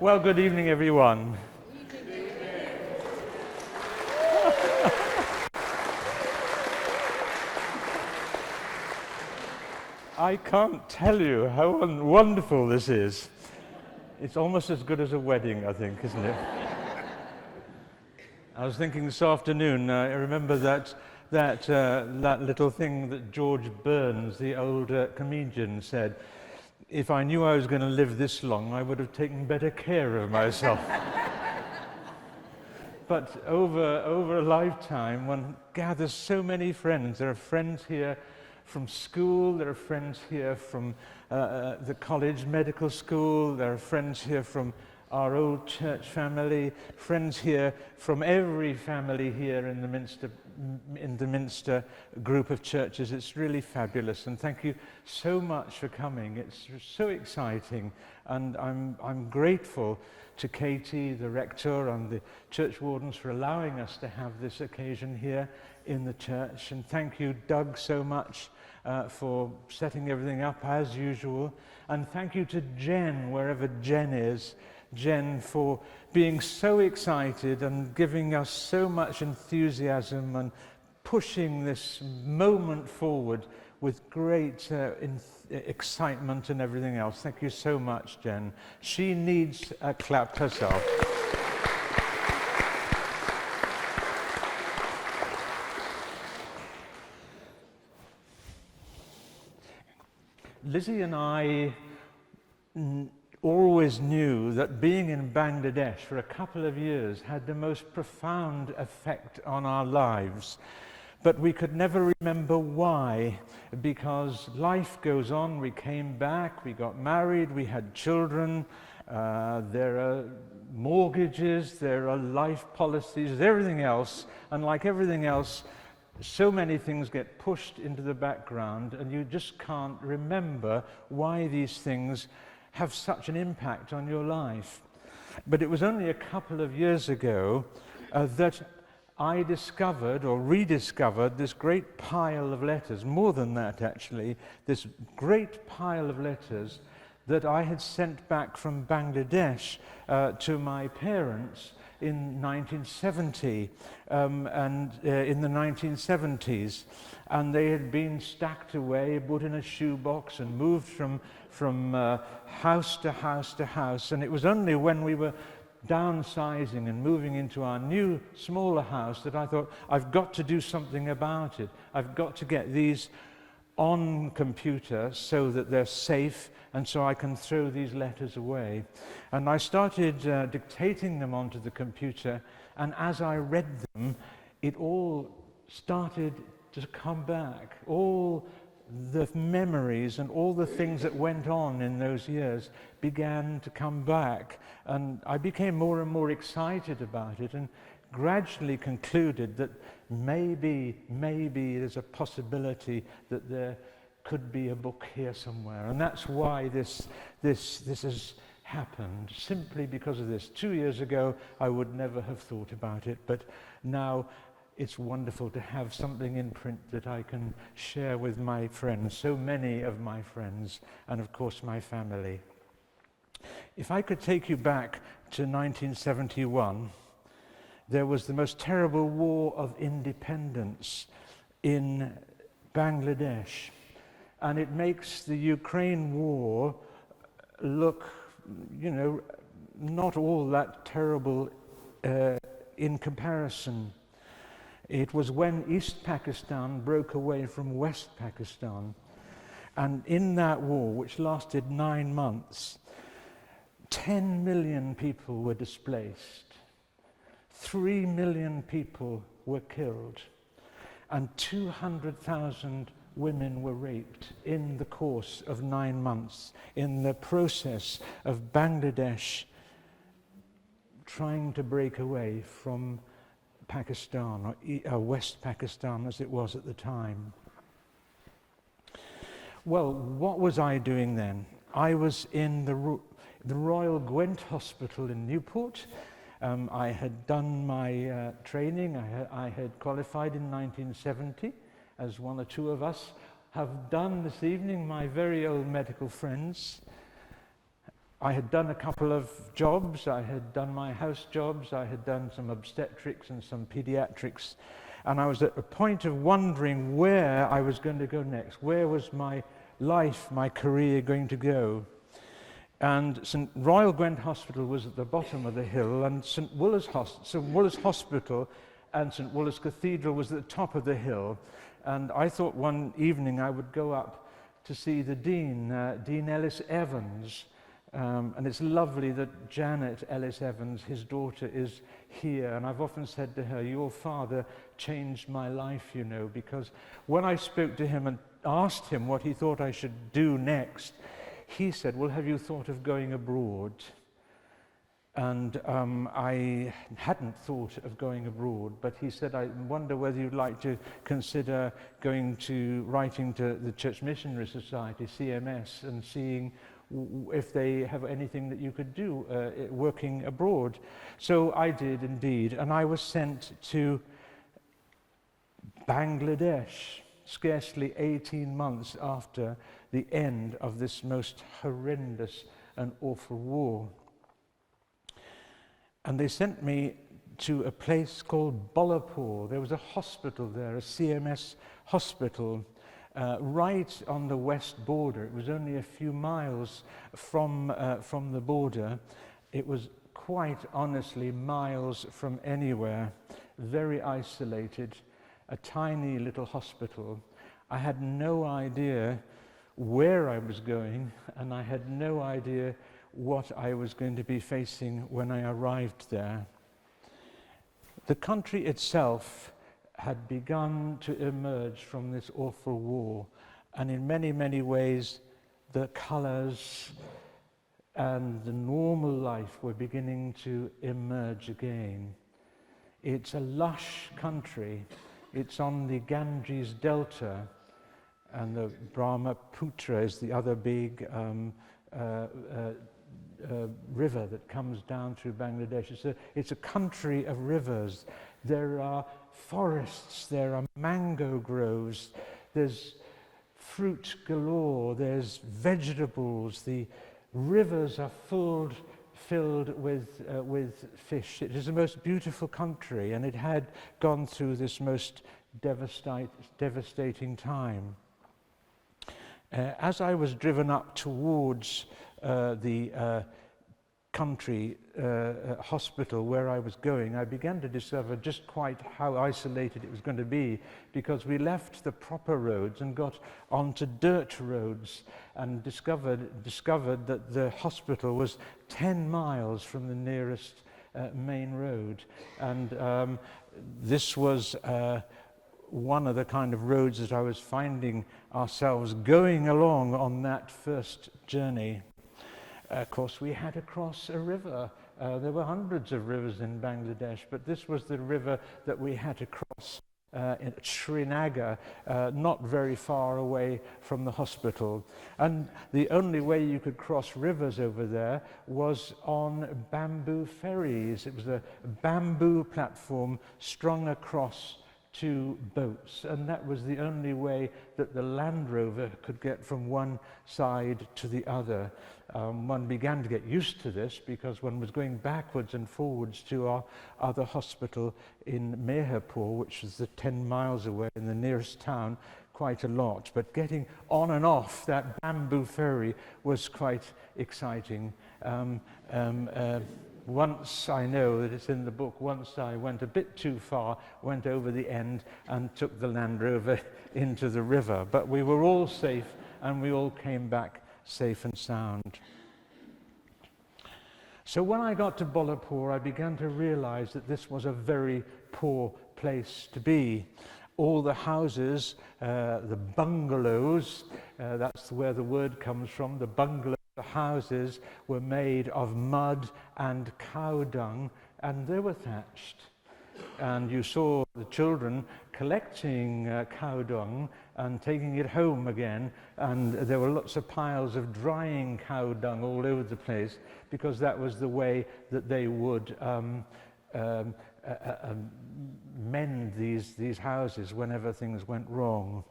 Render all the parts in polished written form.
Well, good evening, everyone. I can't tell you how wonderful this is. It's almost as good as a wedding, I think, isn't it? I was thinking this afternoon, I remember that little thing that George Burns, the old comedian, said, "If I knew I was going to live this long, I would have taken better care of myself." But over a lifetime, one gathers so many friends. There are friends here from school, there are friends here from the college medical school, there are friends here from our old church family, friends here from every family here in the Minster group of churches. It's really fabulous, and thank you so much for coming. It's so exciting, and I'm grateful to Katie, the rector, and the church wardens for allowing us to have this occasion here in the church. And thank you, Doug, so much for setting everything up as usual. And thank you to Jen, wherever Jen is, Jen, for being so excited and giving us so much enthusiasm and pushing this moment forward with great excitement and everything else. Thank you so much, Jen. She needs a clap herself. Lizzie and I always knew that being in Bangladesh for a couple of years had the most profound effect on our lives. But we could never remember why, because life goes on. We came back, we got married, we had children, there are mortgages, there are life policies, everything else, and like everything else, so many things get pushed into the background, and you just can't remember why these things have such an impact on your life. But it was only a couple of years ago that I discovered or rediscovered this great pile of letters, more than that actually, this great pile of letters that I had sent back from Bangladesh to my parents in 1970 and in the 1970s, and they had been stacked away, put in a shoebox, and moved from house to house to house. And it was only when we were downsizing and moving into our new, smaller house that I thought, I've got to do something about it. I've got to get these on computer so that they're safe and so I can throw these letters away. And I started dictating them onto the computer, and as I read them, it all started to come back. All the memories and all the things that went on in those years began to come back, and I became more and more excited about it, and gradually concluded that maybe there's a possibility that there could be a book here somewhere. And that's why this has happened, simply because of this. 2 years ago I would never have thought about it, but now it's wonderful to have something in print that I can share with my friends, so many of my friends, and of course my family. If I could take you back to 1971, there was the most terrible war of independence in Bangladesh, and it makes the Ukraine war look, not all that terrible in comparison. It was when East Pakistan broke away from West Pakistan, and in that war, which lasted 9 months, 10 million people were displaced, 3 million people were killed, and 200,000 women were raped in the course of 9 months, in the process of Bangladesh trying to break away from Pakistan, or West Pakistan as it was at the time. Well, what was I doing then? I was in the Royal Gwent Hospital in Newport. I had done my training. I had qualified in 1970, as one or two of us have done this evening, my very old medical friends. I had done a couple of jobs. I had done my house jobs. I had done some obstetrics and some pediatrics. And I was at a point of wondering where I was going to go next. Where was my life, my career going to go? And St Royal Gwent Hospital was at the bottom of the hill, and St Wooler's Hospital and St Wooler's Cathedral was at the top of the hill. And I thought one evening I would go up to see the Dean, Dean Ellis Evans. And it's lovely that Janet Ellis Evans, his daughter, is here. And I've often said to her, your father changed my life, you know, because when I spoke to him and asked him what he thought I should do next, he said, well, have you thought of going abroad? And I hadn't thought of going abroad, but he said, I wonder whether you'd like to consider writing to the Church Missionary Society, CMS, and seeing if they have anything that you could do working abroad. So I did indeed, and I was sent to Bangladesh, scarcely 18 months after the end of this most horrendous and awful war. And they sent me to a place called Bolapur. There was a hospital there, a CMS hospital, right on the west border. It was only a few miles from the border. It was quite honestly miles from anywhere, very isolated, a tiny little hospital. I had no idea where I was going, and I had no idea what I was going to be facing when I arrived there. The country itself had begun to emerge from this awful war, and in many, many ways the colors and the normal life were beginning to emerge again. It's a lush country. It's on the Ganges Delta, and the Brahmaputra is the other big river that comes down through Bangladesh. It's a country of rivers. There are forests, there are mango groves, there's fruit galore, there's vegetables, the rivers are filled with fish. It is the most beautiful country, and it had gone through this most devastating time. As I was driven up towards the country hospital where I was going, I began to discover just quite how isolated it was going to be, because we left the proper roads and got onto dirt roads and discovered that the hospital was 10 miles from the nearest main road. And this was one of the kind of roads that I was finding ourselves going along on that first journey. Of course, we had to cross a river. There were hundreds of rivers in Bangladesh, but this was the river that we had to cross in Srinagar, not very far away from the hospital. And the only way you could cross rivers over there was on bamboo ferries. It was a bamboo platform strung across two boats, and that was the only way that the Land Rover could get from one side to the other. One began to get used to this because one was going backwards and forwards to our other hospital in Meherpur, which is 10 miles away in the nearest town, quite a lot. But getting on and off that bamboo ferry was quite exciting. Once, I know that it's in the book, once I went a bit too far, went over the end and took the Land Rover into the river. But we were all safe, and we all came back safe and sound. So when I got to Bolapur, I began to realize that this was a very poor place to be. All the houses, the bungalows, that's where the word comes from, the bungalows, the houses were made of mud and cow dung, and they were thatched. And you saw the children collecting cow dung and taking it home again, and there were lots of piles of drying cow dung all over the place, because that was the way that they would mend these houses whenever things went wrong.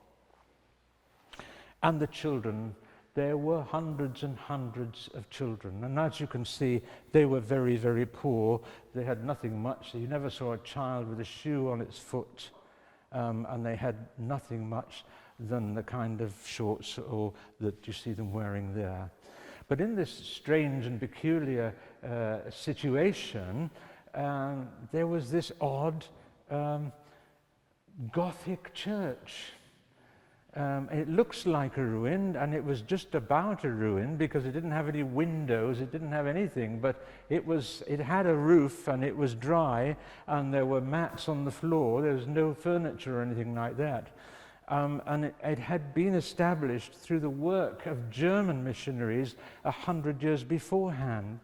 And the children there were hundreds and hundreds of children. And as you can see, they were very, very poor. They had nothing much. You never saw a child with a shoe on its foot. And they had nothing much than the kind of shorts that you see them wearing there. But in this strange and peculiar situation, there was this odd Gothic church. It looks like a ruin, and it was just about a ruin because it didn't have any windows, it didn't have anything, but it had a roof and it was dry, and there were mats on the floor. There was no furniture or anything like that. And it had been established through the work of German missionaries 100 years beforehand.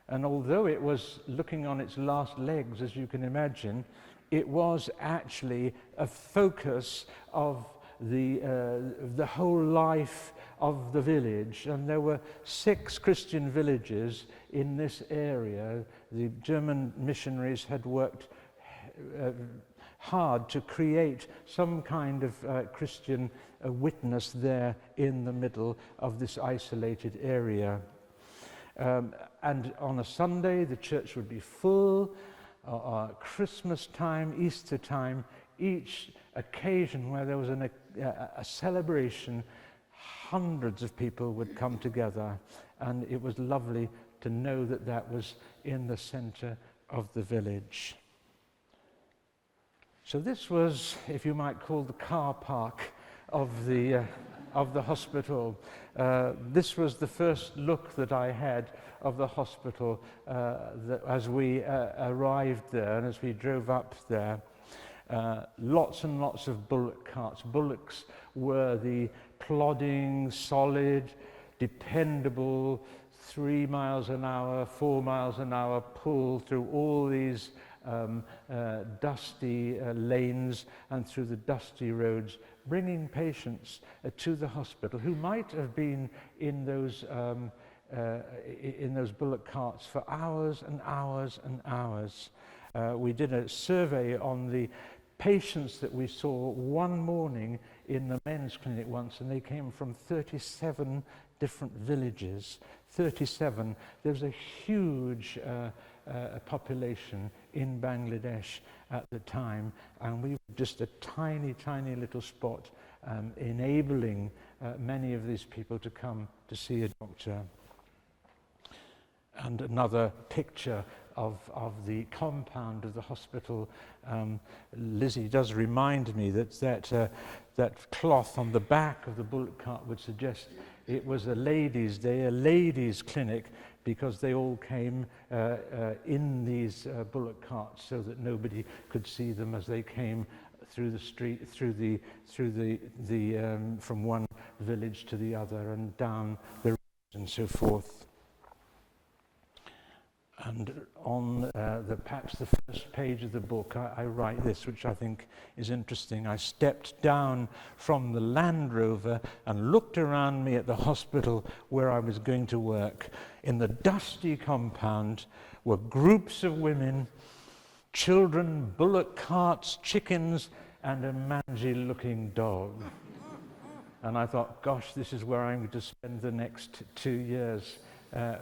And although it was looking on its last legs, as you can imagine, it was actually a focus of the whole life of the village. And there were 6 Christian villages in this area. The German missionaries had worked hard to create some kind of Christian witness there in the middle of this isolated area. And on a Sunday, the church would be full. Christmas time, Easter time, each occasion where there was a celebration, hundreds of people would come together, and it was lovely to know that that was in the center of the village. So this was, if you might call, the car park of the hospital. This was the first look that I had of the hospital as we arrived there and as we drove up there. Lots and lots of bullock carts. Bullocks were the plodding, solid, dependable 3 miles an hour, 4 miles an hour pull through all these dusty lanes and through the dusty roads, bringing patients to the hospital who might have been in those bullock carts for hours and hours and hours. We did a survey on the patients that we saw one morning in the men's clinic once, and they came from 37 different villages. 37. There's a huge population in Bangladesh at the time, and we were just a tiny, tiny little spot enabling many of these people to come to see a doctor. And another picture of the compound of the hospital. Lizzie does remind me that cloth on the back of the bullock cart would suggest it was a ladies' day, a ladies' clinic, because they all came in these bullock carts so that nobody could see them as they came through the street, from one village to the other and down the roads and so forth. And on perhaps the first page of the book, I write this, which I think is interesting. I stepped down from the Land Rover and looked around me at the hospital where I was going to work. In the dusty compound were groups of women, children, bullock carts, chickens, and a mangy-looking dog. And I thought, gosh, this is where I'm going to spend the next 2 years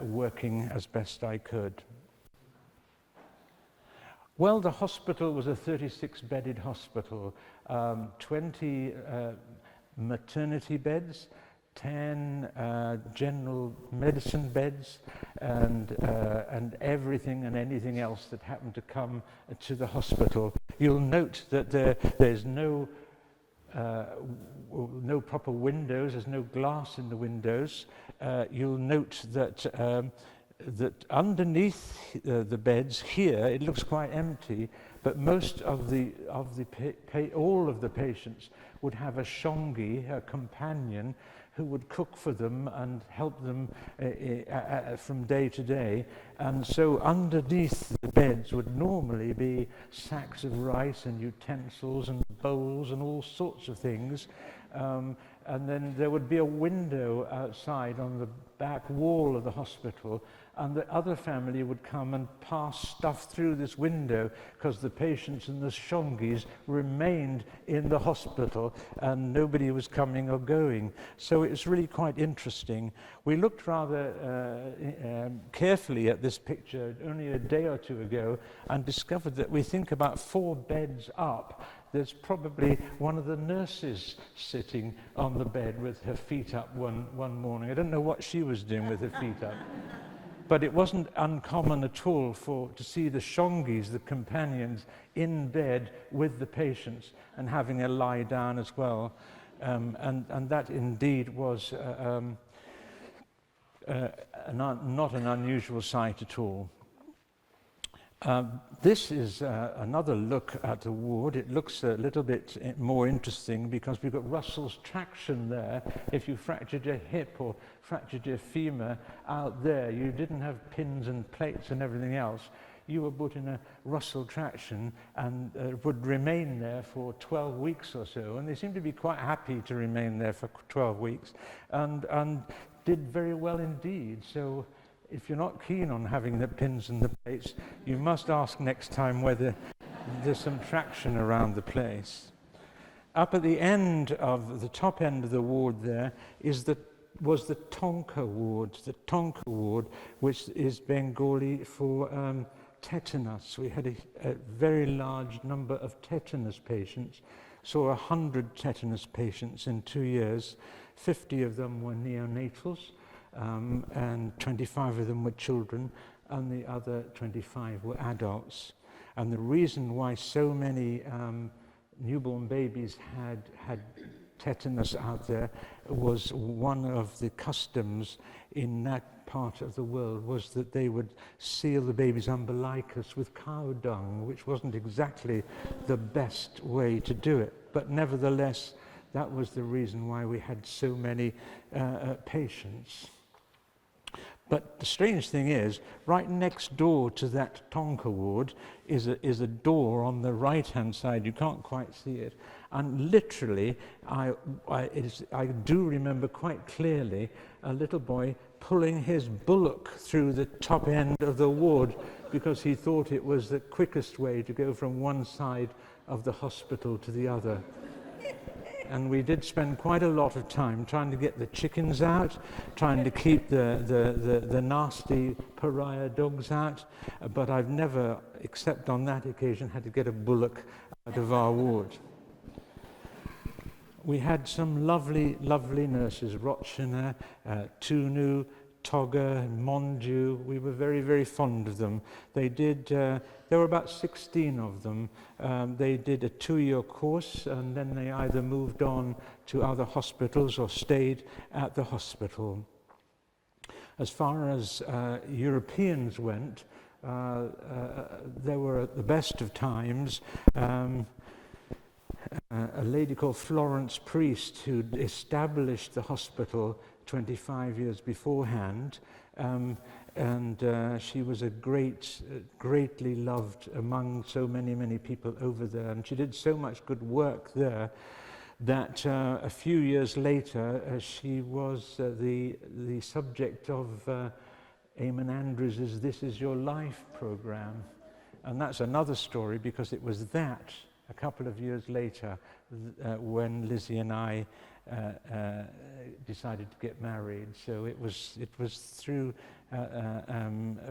working as best I could. Well, the hospital was a 36-bedded hospital, 20 maternity beds, 10 general medicine beds, and everything and anything else that happened to come to the hospital. You'll note that there's no proper windows, there's no glass in the windows. You'll note that underneath the beds here, it looks quite empty, but most of all of the patients would have a shongi, a companion, who would cook for them and help them from day to day. And so underneath the beds would normally be sacks of rice and utensils and bowls and all sorts of things. and then there would be a window outside on the back wall of the hospital, and the other family would come and pass stuff through this window because the patients and the shongis remained in the hospital and nobody was coming or going. So it was really quite interesting. We looked rather carefully at this picture only a day or two ago and discovered that we think about 4 beds up, there's probably one of the nurses sitting on the bed with her feet up one morning. I don't know what she was doing with her feet up. But it wasn't uncommon at all to see the shongis, the companions, in bed with the patients and having a lie down as well. And that indeed was not an unusual sight at all. This is another look at the ward. It looks a little bit more interesting because we've got Russell's traction there. If you fractured your hip or fractured your femur out there, you didn't have pins and plates and everything else. You were put in a Russell traction and would remain there for 12 weeks or so. And they seem to be quite happy to remain there for 12 weeks and did very well indeed. So if you're not keen on having the pins and the plates, you must ask next time whether there's some traction around the place. Up at the end of the top end of the ward there was the Tonka ward. The Tonka ward, which is Bengali for tetanus. We had a very large number of tetanus patients. Saw 100 tetanus patients in 2 years. 50 of them were neonatals. And 25 of them were children, and the other 25 were adults. And the reason why so many newborn babies had tetanus out there was one of the customs in that part of the world was that they would seal the baby's umbilicus with cow dung, which wasn't exactly the best way to do it. But nevertheless, that was the reason why we had so many patients. But the strange thing is, right next door to that Tonka ward is a door on the right-hand side. You can't quite see it. And literally, I do remember quite clearly a little boy pulling his bullock through the top end of the ward because he thought it was the quickest way to go from one side of the hospital to the other. And we did spend quite a lot of time trying to get the chickens out, trying to keep the nasty pariah dogs out, but I've never, except on that occasion, had to get a bullock out of our ward. We had some lovely, lovely nurses, Rochina, Tunu, Togger, Monju. We were very, very fond of them. There were about 16 of them. They did a 2-year course, and then they either moved on to other hospitals or stayed at the hospital. As far as Europeans went, there were at the best of times a lady called Florence Priest who established the hospital 25 years beforehand, and she was greatly loved among so many people over there, and she did so much good work there that a few years later she was the subject of Eamon Andrews's This Is Your Life program, and that's another story because it was that a couple of years later when Lizzie and I decided to get married. So it was through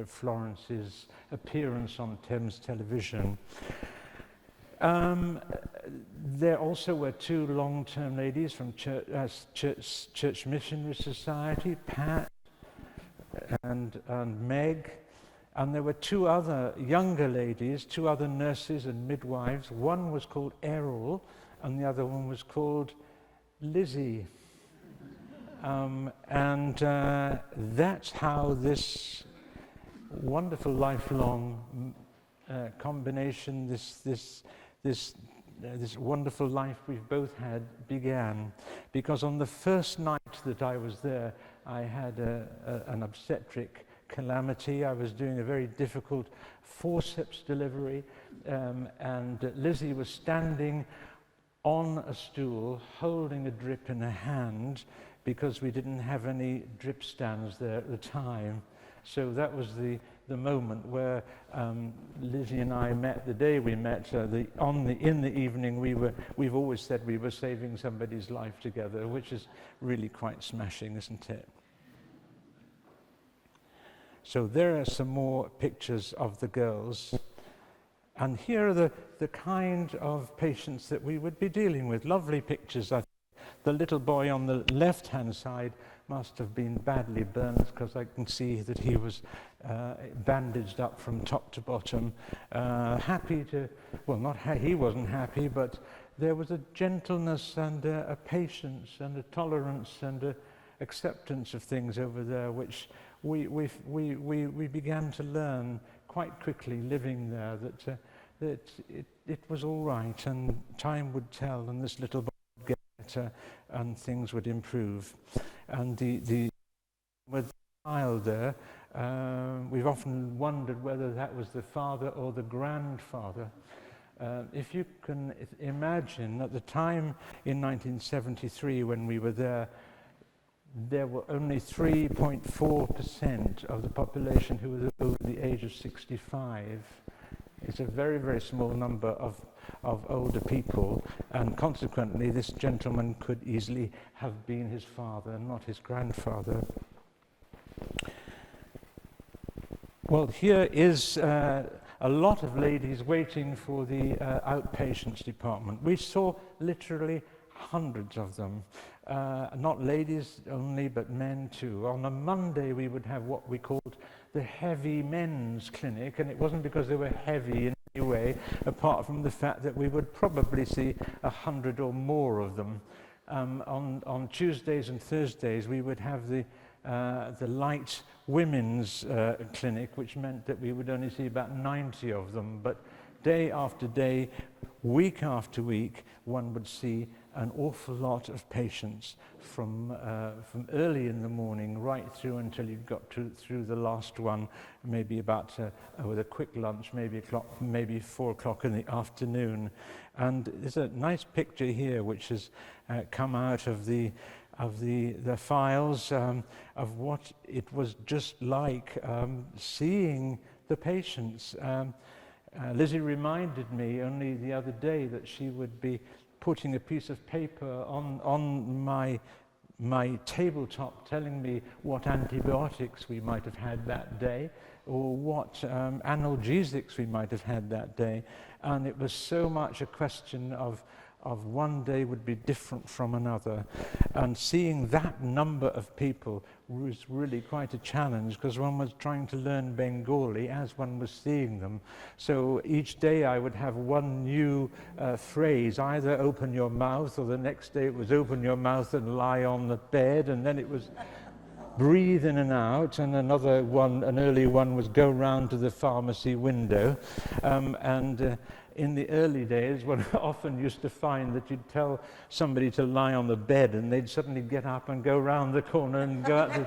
Florence's appearance on Thames Television. There also were 2 long-term ladies from Church Missionary Society, Pat and Meg. And there were 2 other younger ladies, 2 other nurses and midwives. One was called Errol, and the other one was called Lizzie. That's how this wonderful lifelong combination, this wonderful life we've both had began. Because on the first night that I was there, I had an obstetric calamity. I was doing a very difficult forceps delivery, and Lizzie was standing on a stool, holding a drip in a hand, because we didn't have any drip stands there at the time. So that was the moment where Lizzie and I met. The day we met, in the evening, we've always said we were saving somebody's life together, which is really quite smashing, isn't it? So there are some more pictures of the girls. And here are the kind of patients that we would be dealing with. Lovely pictures. The little boy on the left-hand side must have been badly burned, because I can see that he was bandaged up from top to bottom. Happy to, well, he wasn't happy, but there was a gentleness and a patience and a tolerance and a acceptance of things over there, which we began to learn quite quickly living there, that it was all right, and time would tell, and this little boy would get better, and things would improve. And with the child there, we've often wondered whether that was the father or the grandfather. If you can imagine, at the time in 1973 when we were there were only 3.4% of the population who was over the age of 65. It's a very, very small number of older people, and consequently this gentleman could easily have been his father, not his grandfather. Well, here is a lot of ladies waiting for the outpatients department. We saw literally hundreds of them. Not ladies only, but men too. On a Monday we would have what we called the heavy men's clinic, and it wasn't because they were heavy in any way, apart from the fact that we would probably see 100 or more of them. On Tuesdays and Thursdays we would have the light women's clinic, which meant that we would only see about 90 of them, but day after day, week after week, one would see an awful lot of patients from early in the morning right through until you got through the last one, maybe about with a quick lunch, maybe 4 o'clock in the afternoon. And there's a nice picture here which has come out of the files of what it was just like seeing the patients. Lizzie reminded me only the other day that she would be putting a piece of paper on my tabletop telling me what antibiotics we might have had that day, or what analgesics we might have had that day. And it was so much a question of one day would be different from another. And seeing that number of people was really quite a challenge, because one was trying to learn Bengali as one was seeing them. So each day I would have one new phrase, either open your mouth, or the next day it was open your mouth and lie on the bed, and then it was breathe in and out, and another one, an early one, was go round to the pharmacy window. In the early days, one often used to find that you'd tell somebody to lie on the bed and they'd suddenly get up and go round the corner and go out the...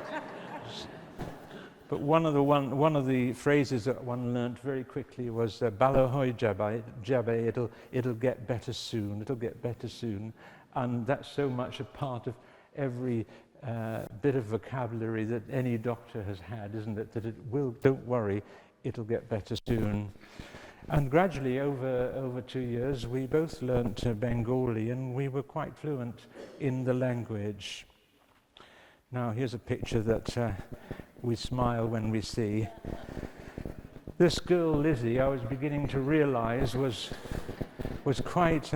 But one of the phrases that one learnt very quickly was "Balohoy Jabe, it'll get better soon, it'll get better soon." And that's so much a part of every bit of vocabulary that any doctor has had, isn't it? That it will, don't worry, it'll get better soon. And gradually, over 2 years, we both learnt Bengali, and we were quite fluent in the language. Now, here's a picture that we smile when we see. This girl, Lizzie, I was beginning to realize was quite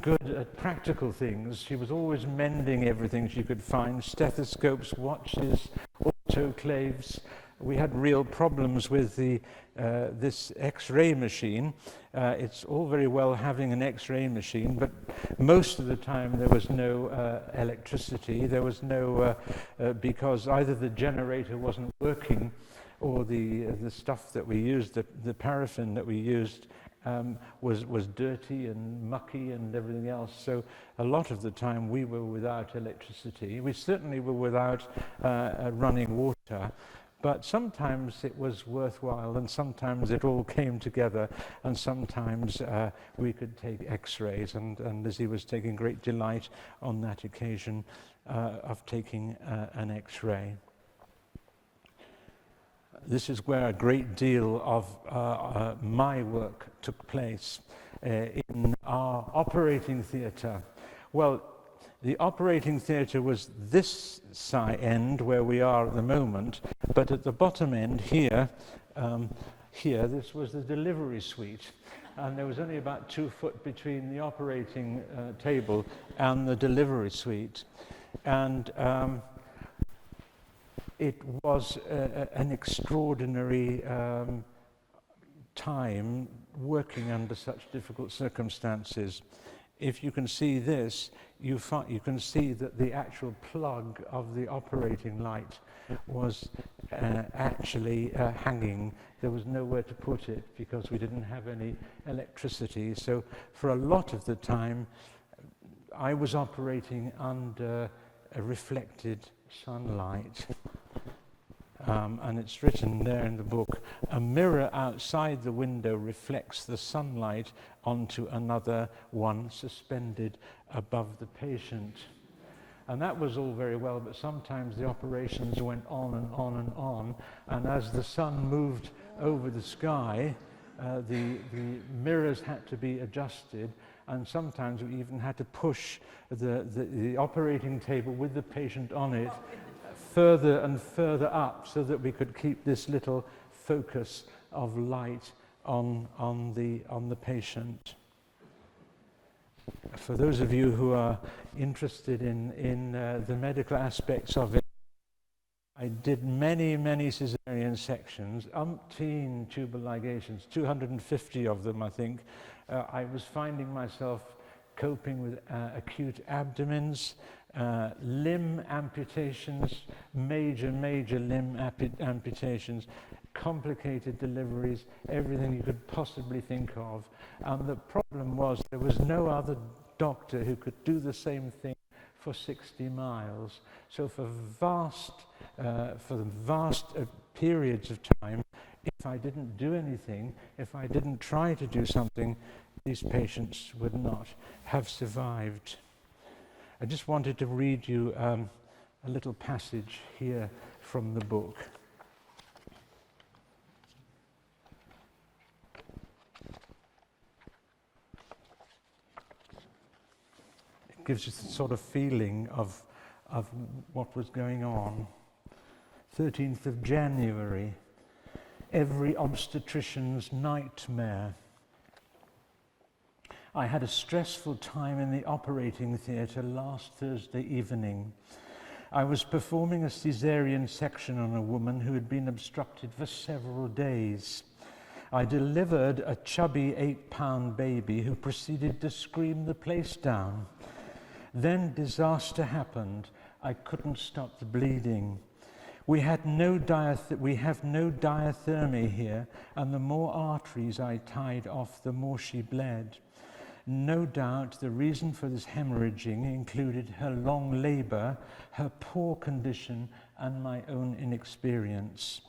good at practical things. She was always mending everything she could find: stethoscopes, watches, autoclaves. We had real problems with this X-ray machine. It's all very well having an X-ray machine, but most of the time there was no electricity. There was no, because either the generator wasn't working, or the stuff that we used, the paraffin that we used, was dirty and mucky and everything else. So a lot of the time we were without electricity. We certainly were without running water. But sometimes it was worthwhile, and sometimes it all came together, and sometimes we could take x-rays, and Lizzie was taking great delight on that occasion of taking an x-ray. This is where a great deal of my work took place, in our operating theatre. Well, the operating theatre was this side end where we are at the moment, but at the bottom end here, this was the delivery suite. And there was only about 2 foot between the operating table and the delivery suite. And it was an extraordinary time working under such difficult circumstances. If you can see this, you can see that the actual plug of the operating light was actually hanging. There was nowhere to put it because we didn't have any electricity. So for a lot of the time, I was operating under a reflected sunlight. And it's written there in the book, a mirror outside the window reflects the sunlight onto another one suspended above the patient. And that was all very well, but sometimes the operations went on and on and on, and as the sun moved over the sky, the mirrors had to be adjusted, and sometimes we even had to push the operating table with the patient on it further and further up so that we could keep this little focus of light on the patient. For those of you who are interested in the medical aspects of it, I did many cesarean sections, umpteen tubal ligations, 250 of them, I think. I was finding myself coping with acute abdomens, limb amputations, major limb amputations, complicated deliveries, everything you could possibly think of. And the problem was there was no other doctor who could do the same thing for 60 miles. So for the vast periods of time, if I didn't do anything, if I didn't try to do something, these patients would not have survived. I just wanted to read you a little passage here from the book. It gives us a sort of feeling of what was going on. 13th of January, every obstetrician's nightmare. I had a stressful time in the operating theatre last Thursday evening. I was performing a caesarean section on a woman who had been obstructed for several days. I delivered a chubby 8-pound baby who proceeded to scream the place down. Then disaster happened. I couldn't stop the bleeding. We have no diathermy here, and the more arteries I tied off, the more she bled. No doubt the reason for this hemorrhaging included her long labor, her poor condition, and my own inexperience.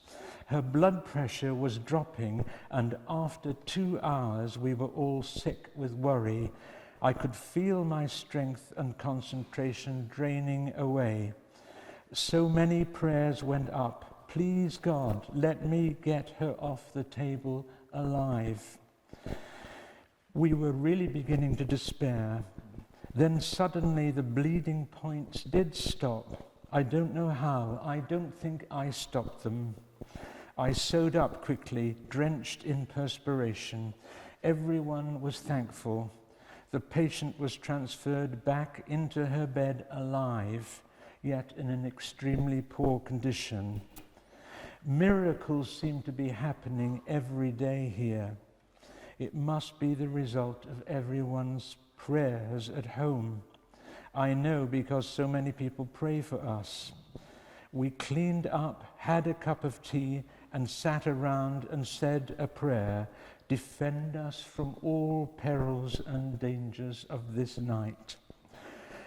Her blood pressure was dropping, and after 2 hours we were all sick with worry. I could feel my strength and concentration draining away. So many prayers went up. Please God, let me get her off the table alive. We were really beginning to despair. Then suddenly the bleeding points did stop. I don't know how. I don't think I stopped them. I sewed up quickly, drenched in perspiration. Everyone was thankful. The patient was transferred back into her bed alive, yet in an extremely poor condition. Miracles seem to be happening every day here. It must be the result of everyone's prayers at home. I know because so many people pray for us. We cleaned up, had a cup of tea, and sat around and said a prayer. Defend us from all perils and dangers of this night.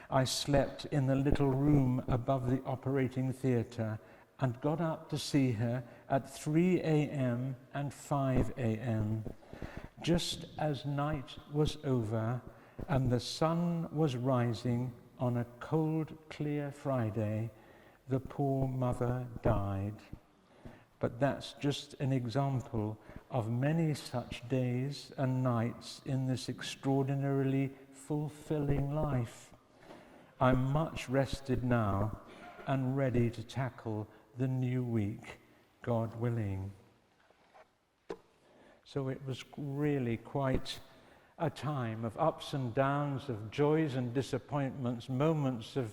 I slept in the little room above the operating theatre, and got up to see her at 3 a.m. and 5 a.m. Just as night was over and the sun was rising on a cold, clear Friday, the poor mother died. But that's just an example of many such days and nights in this extraordinarily fulfilling life. I'm much rested now and ready to tackle the new week, God willing. So it was really quite a time of ups and downs, of joys and disappointments, moments of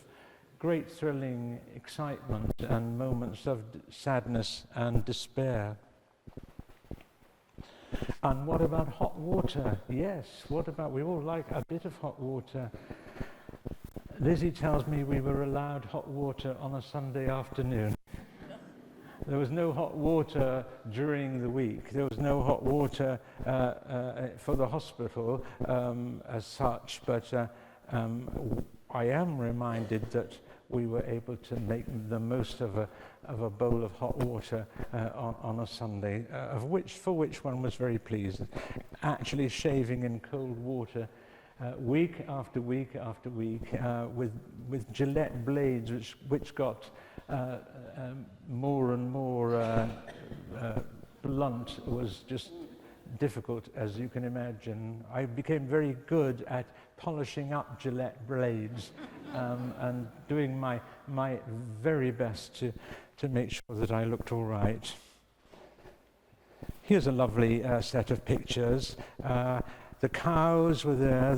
great thrilling excitement and moments of sadness and despair. And what about hot water? Yes, what about, we all like a bit of hot water. Lizzie tells me we were allowed hot water on a Sunday afternoon. There was no hot water during the week. There was no hot water for the hospital as such, but I am reminded that we were able to make the most of a bowl of hot water on a Sunday, for which one was very pleased. Actually shaving in cold water week after week after week with Gillette blades which got more and more blunt was just difficult, as you can imagine. I became very good at polishing up Gillette blades and doing my very best to make sure that I looked all right. Here's a lovely set of pictures. The cows were there.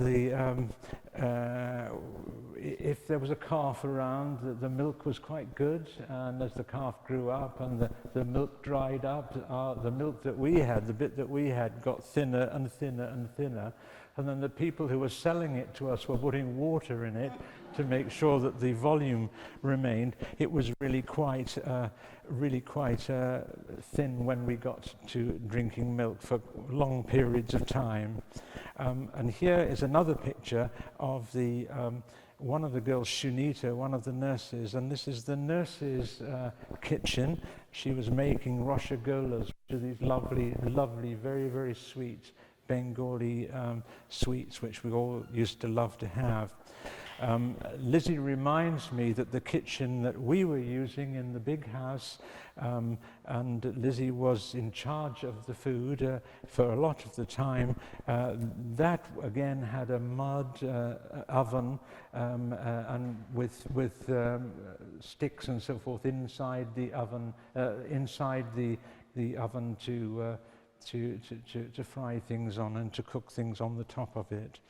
If there was a calf around, the milk was quite good, and as the calf grew up and the milk dried up, the milk that we had, the bit that we had, got thinner and thinner and thinner, and then the people who were selling it to us were putting water in it to make sure that the volume remained. It was really quite thin when we got to drinking milk for long periods of time. And here is another picture of the one of the girls, Shunita, one of the nurses, and this is the nurse's kitchen. She was making roshagolas, which are these lovely, very, very sweet Bengali sweets, which we all used to love to have. Lizzie reminds me that the kitchen that we were using in the big house, and Lizzie was in charge of the food for a lot of the time, that again had a mud oven and with sticks and so forth inside the oven, to fry things on and to cook things on the top of it.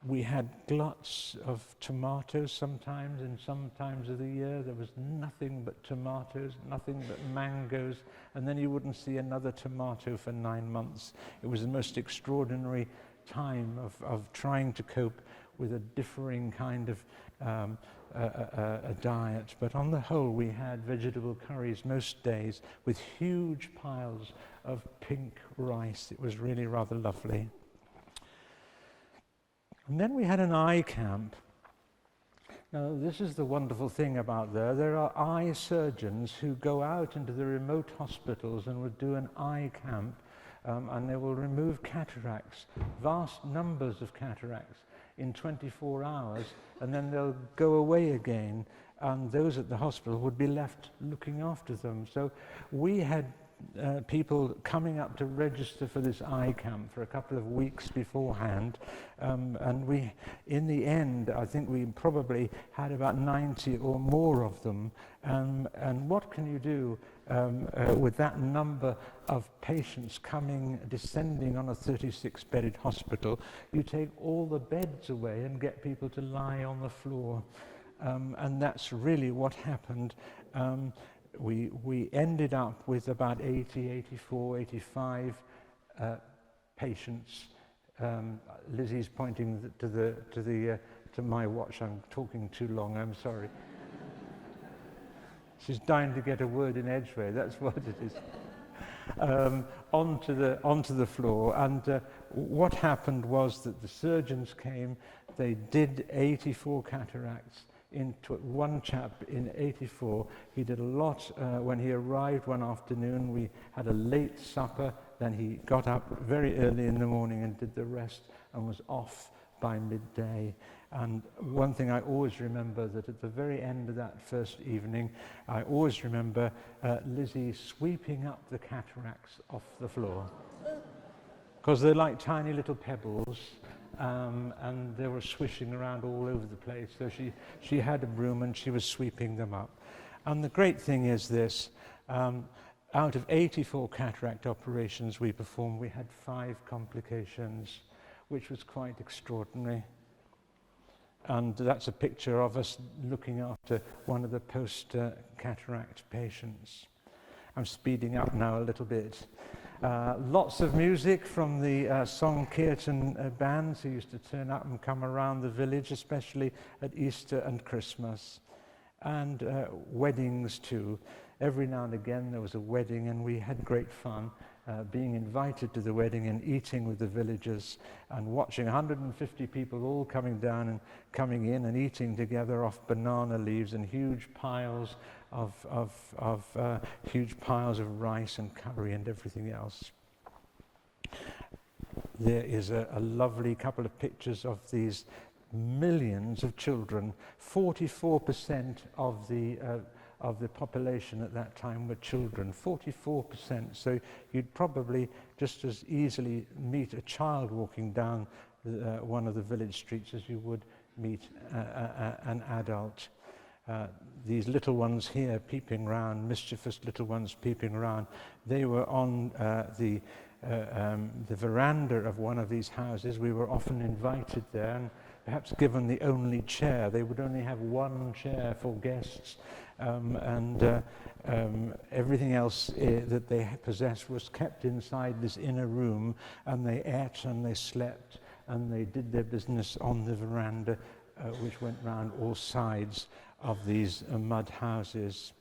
We had gluts of tomatoes sometimes, and some times of the year there was nothing but tomatoes, nothing but mangoes, and then you wouldn't see another tomato for 9 months. It was the most extraordinary time of trying to cope with a differing kind of a diet. But on the whole, we had vegetable curries most days with huge piles of pink rice. It was really rather lovely. And then we had an eye camp. Now, this is the wonderful thing about there. There are eye surgeons who go out into the remote hospitals and would do an eye camp, and they will remove cataracts, vast numbers of cataracts, in 24 hours, and then they'll go away again, and those at the hospital would be left looking after them. So we had people coming up to register for this eye camp for a couple of weeks beforehand, and we, in the end, I think we probably had about 90 or more of them. And what can you do with that number of patients descending on a 36-bedded hospital? You take all the beds away and get people to lie on the floor, and that's really what happened. We ended up with about 80, 84, 85 patients. Lizzie's pointing to my watch. I'm talking too long. I'm sorry. She's dying to get a word in edgeway. That's what it is. Onto the floor, and what happened was that the surgeons came. They did 84 cataracts into one chap in '84. He did a lot. When he arrived one afternoon, we had a late supper. Then he got up very early in the morning and did the rest and was off by midday. And one thing I always remember, that at the very end of that first evening, I always remember Lizzie sweeping up the cataracts off the floor. Because they're like tiny little pebbles, and they were swishing around all over the place. So she had a broom and she was sweeping them up. And the great thing is this, out of 84 cataract operations we performed, we had 5 complications, which was quite extraordinary. And that's a picture of us looking after one of the post-cataract patients. I'm speeding up now a little bit. Lots of music from the Song Kirtan bands who used to turn up and come around the village, especially at Easter and Christmas. And weddings too. Every now and again there was a wedding, and we had great fun being invited to the wedding and eating with the villagers and watching 150 people all coming down and coming in and eating together off banana leaves and huge piles of rice and curry and everything else. There is a lovely couple of pictures of these millions of children. 44% of the population at that time were children, 44%. So you'd probably just as easily meet a child walking down one of the village streets as you would meet an adult. These little ones here peeping round, mischievous little ones peeping around, they were on the veranda of one of these houses. We were often invited there, and perhaps given the only chair. They would only have one chair for guests, and everything else that they possessed was kept inside this inner room, and they ate and they slept and they did their business on the veranda, which went round all sides of these mud houses.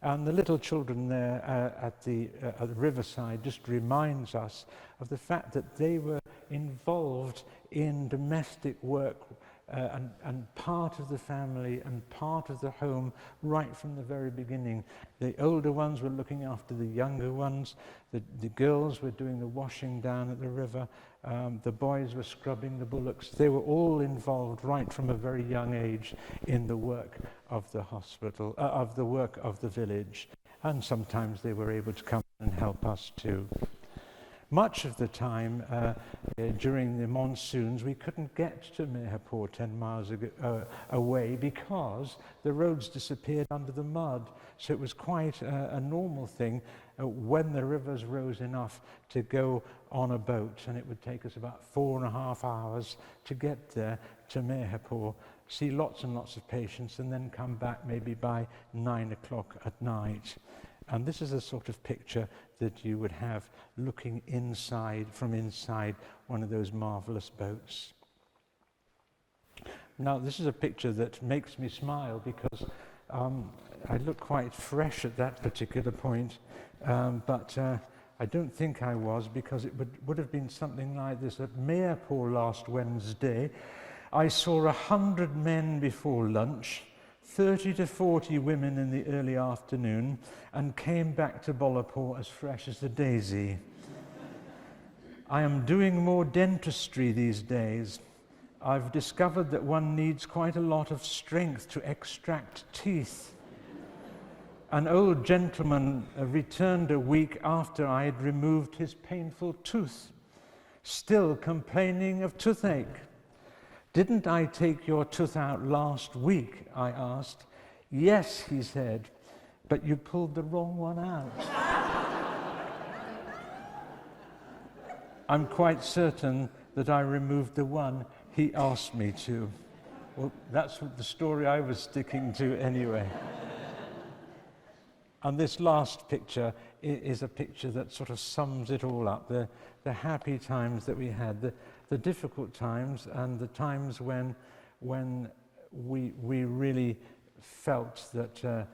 And the little children there at the riverside just reminds us of the fact that they were involved in domestic work and part of the family and part of the home right from the very beginning. The older ones were looking after the younger ones. The girls were doing the washing down at the river. The boys were scrubbing the bullocks. They were all involved right from a very young age in the work of the hospital, of the work of the village. And sometimes they were able to come and help us too. Much of the time during the monsoons, we couldn't get to Meherpur 10 miles away because the roads disappeared under the mud. So it was quite a normal thing when the rivers rose enough to go on a boat, and it would take us about 4.5 hours to get there to Meherpur, see lots and lots of patients, and then come back maybe by 9 o'clock at night. And this is a sort of picture that you would have looking inside, from inside one of those marvelous boats. Now, this is a picture that makes me smile because I look quite fresh at that particular point, but I don't think I was, because it would have been something like this. At Meherpur last Wednesday, I saw 100 men before lunch, 30 to 40 women in the early afternoon, and came back to Bolapur as fresh as a daisy. I am doing more dentistry these days. I've discovered that one needs quite a lot of strength to extract teeth. An old gentleman returned a week after I had removed his painful tooth, still complaining of toothache. "Didn't I take your tooth out last week?" I asked. "Yes," he said, "but you pulled the wrong one out." I'm quite certain that I removed the one he asked me to. Well, that's the story I was sticking to anyway. And this last picture is a picture that sort of sums it all up, the happy times that we had, the difficult times, and the times when we really felt that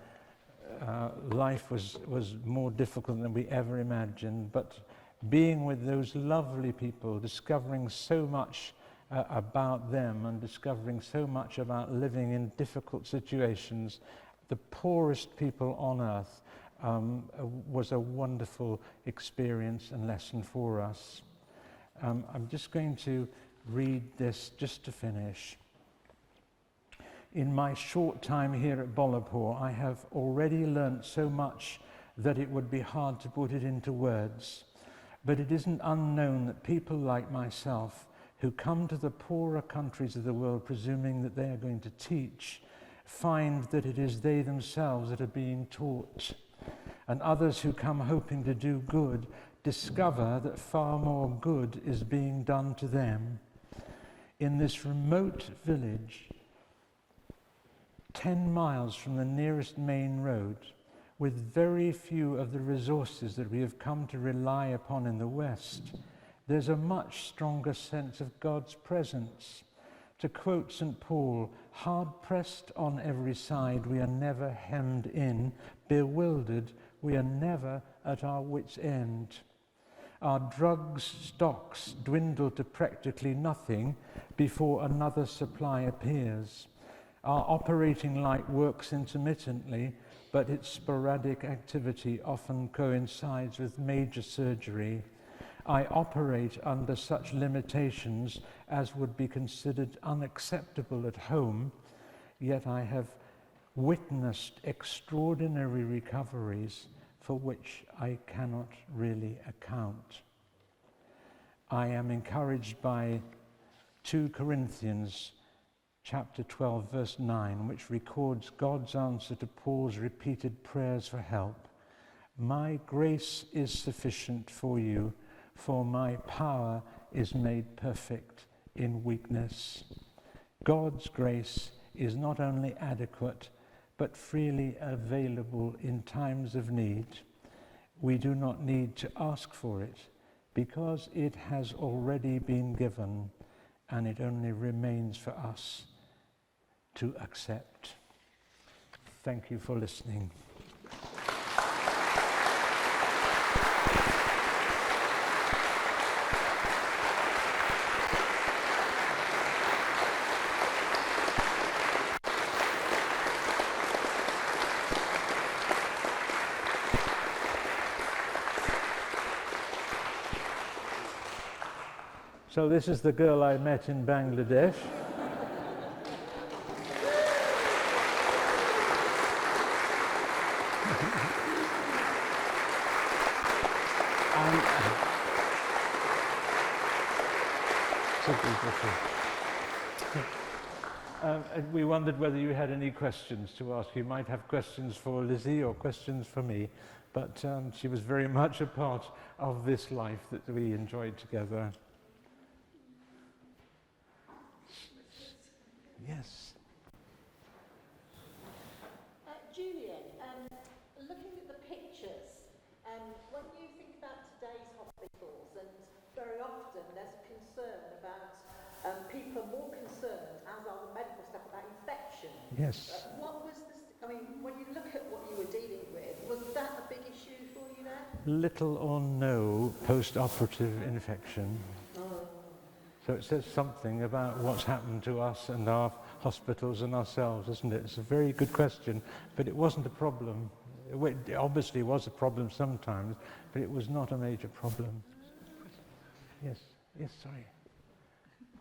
life was more difficult than we ever imagined. But being with those lovely people, discovering so much about them and discovering so much about living in difficult situations, the poorest people on earth, was a wonderful experience and lesson for us. I'm just going to read this just to finish. In my short time here at Bolapur, I have already learnt so much that it would be hard to put it into words. But it isn't unknown that people like myself, who come to the poorer countries of the world presuming that they are going to teach, find that it is they themselves that are being taught. And others who come hoping to do good discover that far more good is being done to them. In this remote village, 10 miles from the nearest main road, with very few of the resources that we have come to rely upon in the West, there's a much stronger sense of God's presence. To quote St. Paul, hard-pressed on every side, we are never hemmed in, bewildered, we are never at our wits' end. Our drugs stocks dwindle to practically nothing before another supply appears. Our operating light works intermittently, but its sporadic activity often coincides with major surgery. I operate under such limitations as would be considered unacceptable at home, yet I have witnessed extraordinary recoveries for which I cannot really account. I am encouraged by 2 Corinthians chapter 12, verse 9, which records God's answer to Paul's repeated prayers for help. My grace is sufficient for you, for my power is made perfect in weakness. God's grace is not only adequate, but freely available in times of need. We do not need to ask for it, because it has already been given, and it only remains for us to accept. Thank you for listening. So this is the girl I met in Bangladesh. And we wondered whether you had any questions to ask. You might have questions for Lizzie or questions for me, but she was very much a part of this life that we enjoyed together. Yes. Julian, looking at the pictures, when you think about today's hospitals, and very often there's a concern about people are more concerned, as are the medical staff, about infection. Yes. What was this? I mean, when you look at what you were dealing with, was that a big issue for you there? Little or no post-operative infection. So it says something about what's happened to us and our hospitals and ourselves, isn't it? It's a very good question, but it wasn't a problem. It obviously was a problem sometimes, but it was not a major problem. Yes, yes, sorry.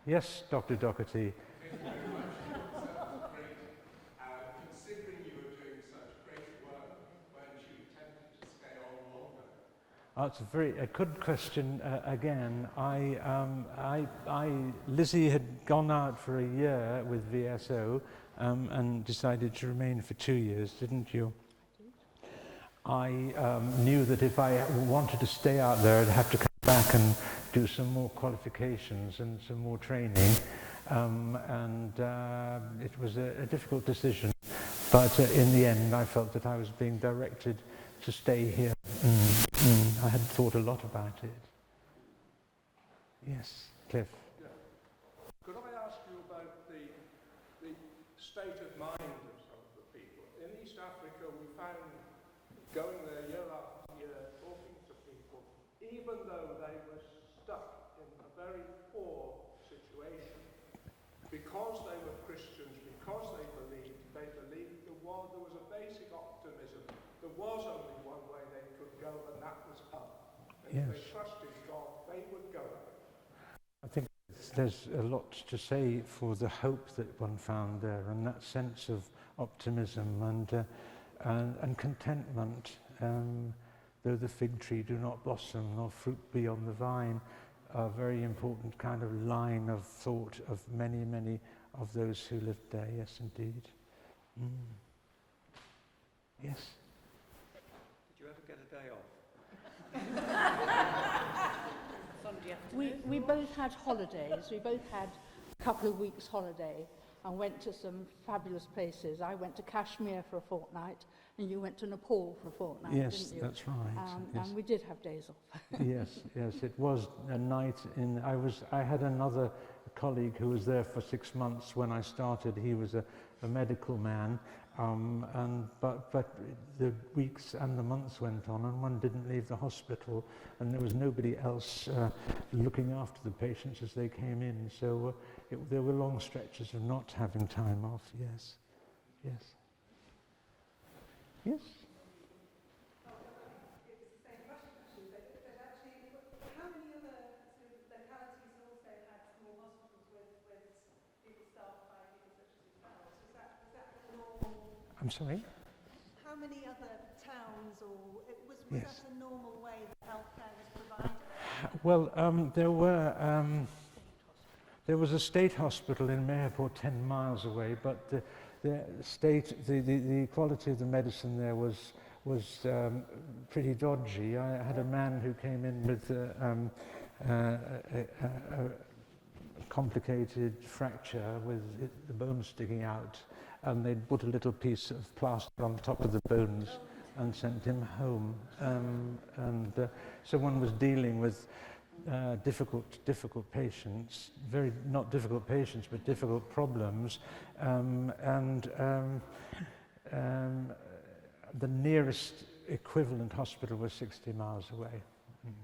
Yes, Dr. Doherty. Thank you very much. Sounds great. Considering you were doing such great work, weren't you tempted to stay on longer? That's a good question again. Lizzie had gone out for a year with VSO and decided to remain for 2 years, didn't you? I knew that if I wanted to stay out there, I'd have to come back and do some more qualifications and some more training. It was a difficult decision. But in the end, I felt that I was being directed to stay here. I had thought a lot about it. Yes, Cliff. Yeah. Could I ask you about the state of mind of some of the people? In East Africa, we found going there year after year, talking to people, even though they were stuck in a very poor situation, because they were Christians, because they believed there was a basic optimism. There was only one way they could go, and that was up. And Yes. if they trusted God, they would go up. I think there's a lot to say for the hope that one found there, and that sense of optimism and contentment. Though the fig tree do not blossom, nor fruit be on the vine, a very important kind of line of thought of many, many of those who lived there. Yes, indeed. Mm. Yes. Did you ever get a day off? Sunday afternoon. We both had holidays. We both had a couple of weeks holiday and went to some fabulous places. I went to Kashmir for a fortnight, and you went to Nepal for a fortnight, Yes, didn't you? that's right. Yes. And we did have days off. Yes, it was a night in. I had another colleague who was there for 6 months when I started. He was a medical man, but the weeks and the months went on, and one didn't leave the hospital, and there was nobody else looking after the patients as they came in. So there were long stretches of not having time off. Yes, yes. Yes. I'm sorry? How many other towns, or was Yes. that a normal way that healthcare was provided? Well, there was a state hospital in Mayapur 10 miles away, but the quality of the medicine there was pretty dodgy. I had a man who came in with a complicated fracture with the bone sticking out, and they'd put a little piece of plaster on top of the bones and sent him home. So one was dealing with difficult patients, not difficult patients, but difficult problems, the nearest equivalent hospital was 60 miles away. Mm.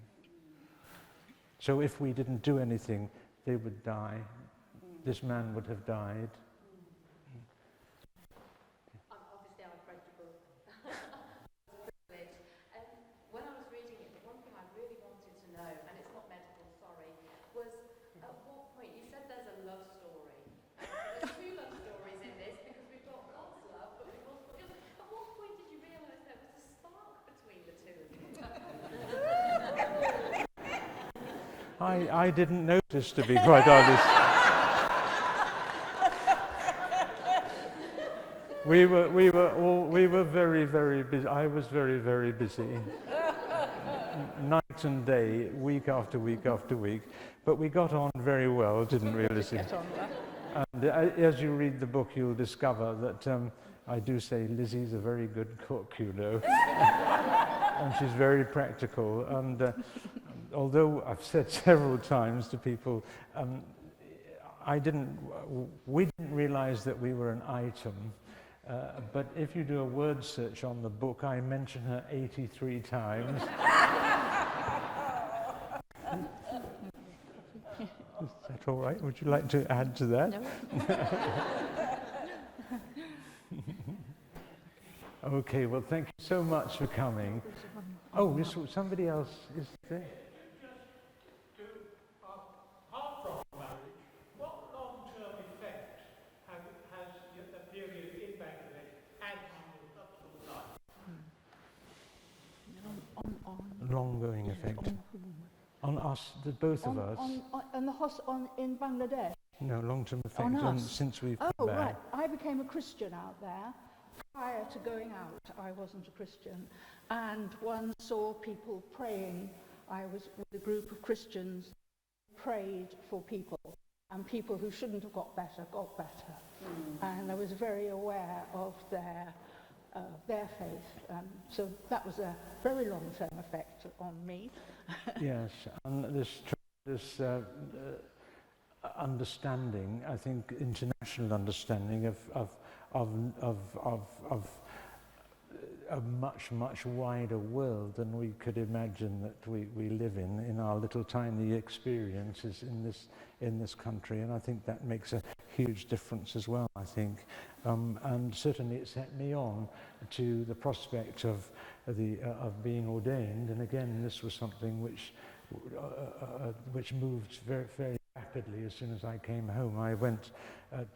So if we didn't do anything, they would die. This man would have died. Obviously, I've read your book. When I was reading it, the one thing I really wanted to know, and it's not medical, sorry, was at what point, you said there's a love story. There's two love stories in this, because we've got God's love, but we've also got... At what point did you realise there was a spark between the two of you? I didn't notice, to be quite honest. We were very, very busy. I was very, very busy. Night and day, week after week after week. But we got on very well, didn't we, Lizzie? And as you read the book, you'll discover that I do say Lizzie's a very good cook, you know. And she's very practical. And although I've said several times to people, we didn't realize that we were an item. But if you do a word search on the book, I mention her 83 times. Is that all right? Would you like to add to that? No. Okay, well, thank you so much for coming. Oh, somebody else is there. Apart from marriage, what long-term effect has the period in Bangladesh had on your personal life? Long-going effect. On us, both of us. In Bangladesh? No, long-term effect On us? since we've Oh, come back. right. I became a Christian out there. Prior to going out, I wasn't a Christian. And one saw people praying. I was with a group of Christians, prayed for people. And people who shouldn't have got better, got better. And I was very aware of their faith. So that was a very long-term effect on me. Yes, and this understanding, I think, international understanding of a much, much wider world than we could imagine that we live in our little tiny experiences in this country. And I think that makes a huge difference as well, I think. And certainly it set me on to the prospect of being ordained. And again, this was something which moved very, very rapidly as soon as I came home. I went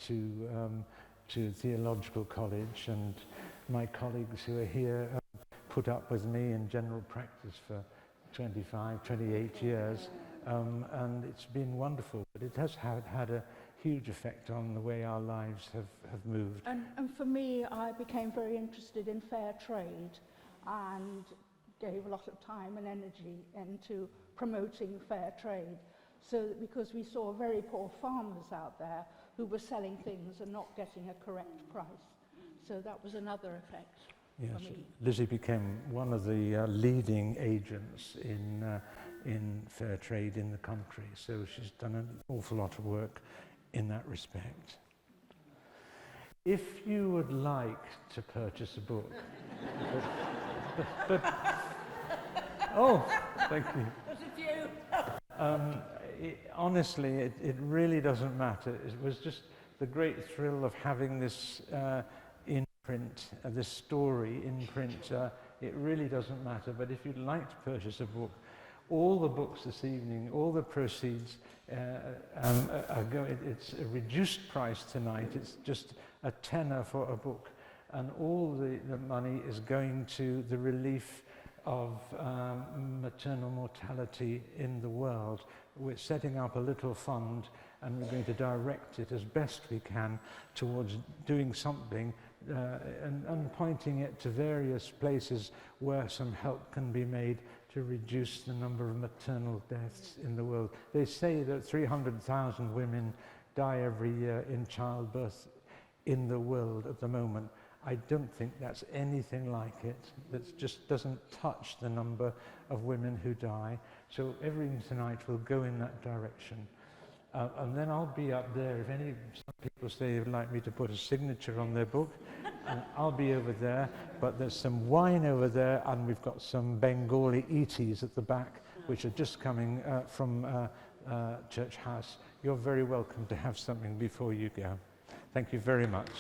to theological college, and my colleagues who are here put up with me in general practice for 25, 28 years, and it's been wonderful. But it has had a huge effect on the way our lives have moved. And for me, I became very interested in fair trade and gave a lot of time and energy into promoting fair trade. So that because we saw very poor farmers out there who were selling things and not getting a correct price. So that was another effect for me. Lizzie became one of the leading agents in fair trade in the country. So she's done an awful lot of work in that respect. If you would like to purchase a book, oh, thank you. There's a few. Honestly, it really doesn't matter. It was just the great thrill of having this in print, this story in print. It really doesn't matter. But if you'd like to purchase a book, all the books this evening, all the proceeds are going. It's a reduced price tonight. It's just a tenner for a book, and all the money is going to the relief of maternal mortality in the world. We're setting up a little fund, and we're going to direct it as best we can towards doing something and pointing it to various places where some help can be made to reduce the number of maternal deaths in the world. They say that 300,000 women die every year in childbirth in the world at the moment. I don't think that's anything like it. That just doesn't touch the number of women who die. So everything tonight will go in that direction. And then I'll be up there. If some people say they'd like me to put a signature on their book, and I'll be over there. But there's some wine over there, and we've got some Bengali eaties at the back, which are just coming from Church House. You're very welcome to have something before you go. Thank you very much.